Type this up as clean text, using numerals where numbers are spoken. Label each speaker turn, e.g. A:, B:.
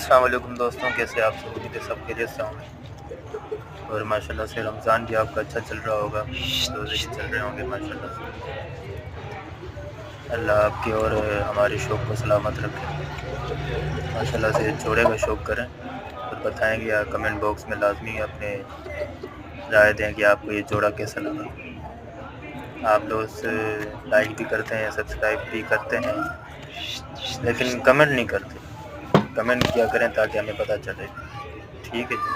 A: अस्सलाम वालेकुम दोस्तों, कैसे आप सब? उम्मीद है सब खैरियत से होंगे और माशाल्लाह से रमज़ान भी आपका अच्छा चल रहा होगा, रोज़े भी चल रहे होंगे माशाल्लाह से। अल्लाह आपके और हमारे शौक़ को सलामत रखे। माशाल्लाह से जोड़े का शौक़ करें और बताएँगे या कमेंट बॉक्स में लाज़मी अपने राय दें कि आपको ये जोड़ा कैसा लगा। आप दोस्त लाइक भी करते हैं, सब्सक्राइब भी करते हैं, लेकिन कमेंट नहीं करते। कमेंट किया करें ताकि हमें पता चले। ठीक है जी।